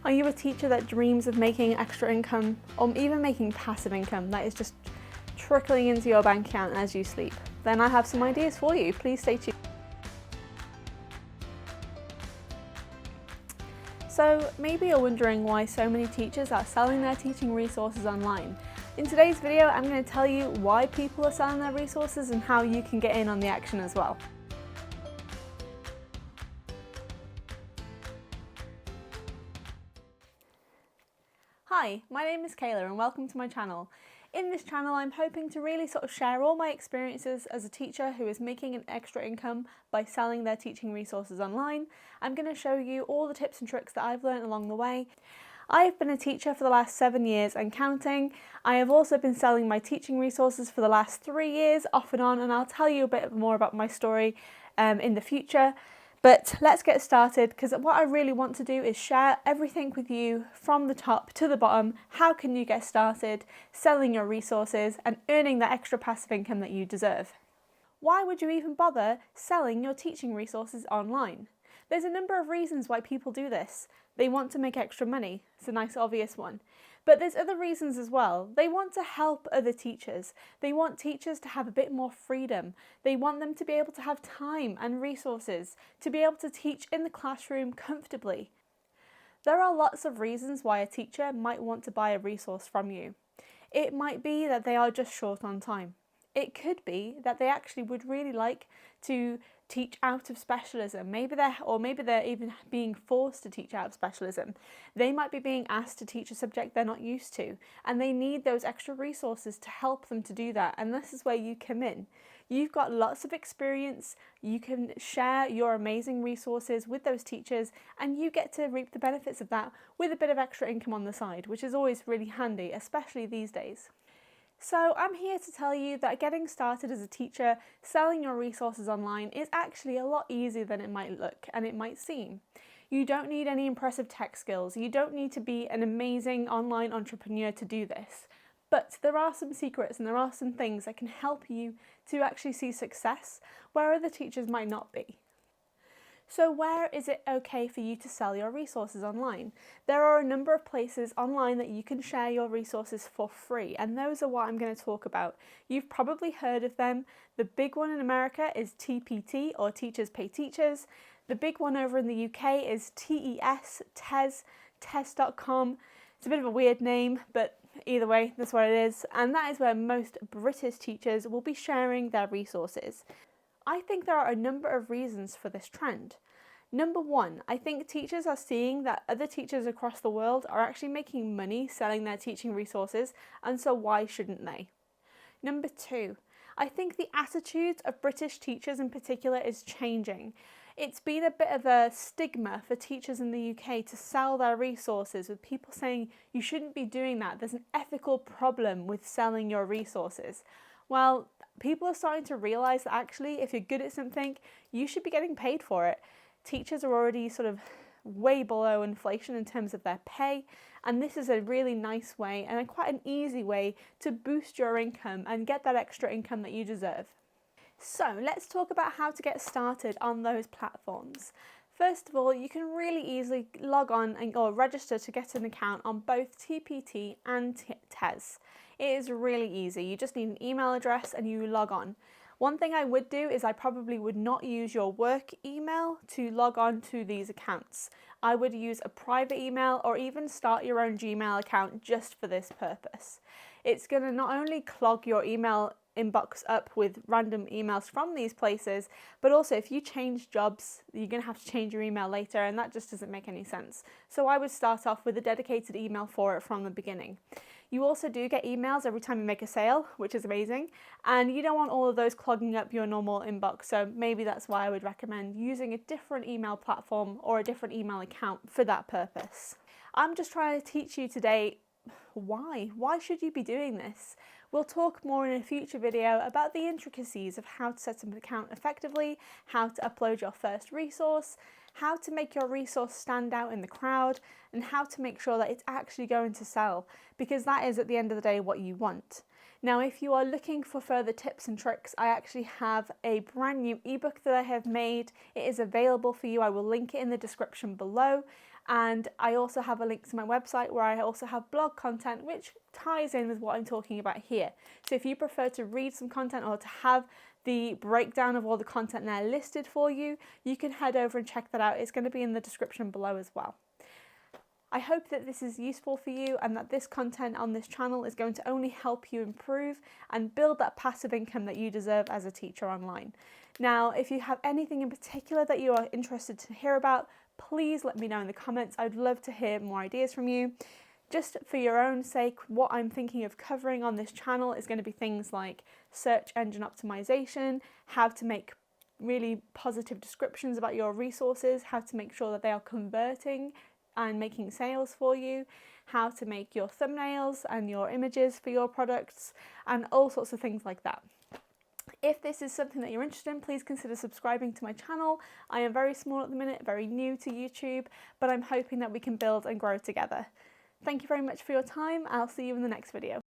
Are you a teacher that dreams of making extra income or even making passive income that is just trickling into your bank account as you sleep? Then I have some ideas for you. Please stay tuned. So maybe you're wondering why so many teachers are selling their teaching resources online. In today's video, I'm going to tell you why people are selling their resources and how you can get in on the action as well. Hi, my name is Kayla and welcome to my channel. In this channel, I'm hoping to really share all my experiences as a teacher who is making an extra income by selling their teaching resources online. I'm going to show you all the tips and tricks that I've learned along the way. I've been a teacher for the last 7 years and counting. I have also been selling my teaching resources for the last 3 years off and on, and I'll tell you a bit more about my story in the future. But let's get started, because what I really want to do is share everything with you from the top to the bottom. How can you get started selling your resources and earning that extra passive income that you deserve? Why would you even bother selling your teaching resources online? There's a number of reasons why people do this. They want to make extra money. It's a nice obvious one. But there's other reasons as well. They want to help other teachers. They want teachers to have a bit more freedom. They want them to be able to have time and resources to be able to teach in the classroom comfortably. There are lots of reasons why a teacher might want to buy a resource from you. It might be that they are just short on time. It could be that they actually would really like to teach out of specialism. Maybe they're even being forced to teach out of specialism. They might be being asked to teach a subject they're not used to, and they need those extra resources to help them to do that. And this is where you come in. You've got lots of experience. You can share your amazing resources with those teachers, and you get to reap the benefits of that with a bit of extra income on the side, which is always really handy, especially these days. So I'm here to tell you that getting started as a teacher, selling your resources online is actually a lot easier than it might look and it might seem. You don't need any impressive tech skills. You don't need to be an amazing online entrepreneur to do this. But there are some secrets and there are some things that can help you to actually see success where other teachers might not be. So where is it okay for you to sell your resources online? There are a number of places online that you can share your resources for free, and those are what I'm going to talk about. You've probably heard of them. The big one in America is TPT, or Teachers Pay Teachers. The big one over in the UK is TES.com. It's a bit of a weird name, but either way, that's what it is, and that is where most British teachers will be sharing their resources. I think there are a number of reasons for this trend. Number one, I think teachers are seeing that other teachers across the world are actually making money selling their teaching resources, and so why shouldn't they? Number two, I think the attitude of British teachers in particular is changing. It's been a bit of a stigma for teachers in the UK to sell their resources, with people saying you shouldn't be doing that. There's an ethical problem with selling your resources. Well, people are starting to realise that actually if you're good at something, you should be getting paid for it. Teachers are already way below inflation in terms of their pay, and this is a really nice way and quite an easy way to boost your income and get that extra income that you deserve. So let's talk about how to get started on those platforms. First of all, you can really easily log on or register to get an account on both TPT and TES. It is really easy. You just need an email address and you log on. One thing I would do is I probably would not use your work email to log on to these accounts. I would use a private email or even start your own Gmail account just for this purpose. It's going to not only clog your email inbox up with random emails from these places, but also if you change jobs, you're going to have to change your email later, and that just doesn't make any sense. So I would start off with a dedicated email for it from the beginning. You also do get emails every time you make a sale, which is amazing, and you don't want all of those clogging up your normal inbox, so maybe that's why I would recommend using a different email platform or a different email account for that purpose. I'm just trying to teach you today why. Why should you be doing this? We'll talk more in a future video about the intricacies of how to set up an account effectively, how to upload your first resource, how to make your resource stand out in the crowd, and how to make sure that it's actually going to sell, because that is at the end of the day what you want. Now, if you are looking for further tips and tricks, I actually have a brand new ebook that I have made. It is available for you. I will link it in the description below. And I also have a link to my website where I also have blog content which ties in with what I'm talking about here. So if you prefer to read some content or to have the breakdown of all the content there listed for you, you can head over and check that out. It's going to be in the description below as well. I hope that this is useful for you and that this content on this channel is going to only help you improve and build that passive income that you deserve as a teacher online. Now, if you have anything in particular that you are interested to hear about, please let me know in the comments. I'd love to hear more ideas from you. Just for your own sake, what I'm thinking of covering on this channel is going to be things like search engine optimization, how to make really positive descriptions about your resources, how to make sure that they are converting and making sales for you, how to make your thumbnails and your images for your products, and all sorts of things like that. If this is something that you're interested in, please consider subscribing to my channel. I am very small at the minute, very new to YouTube, but I'm hoping that we can build and grow together. Thank you very much for your time. I'll see you in the next video.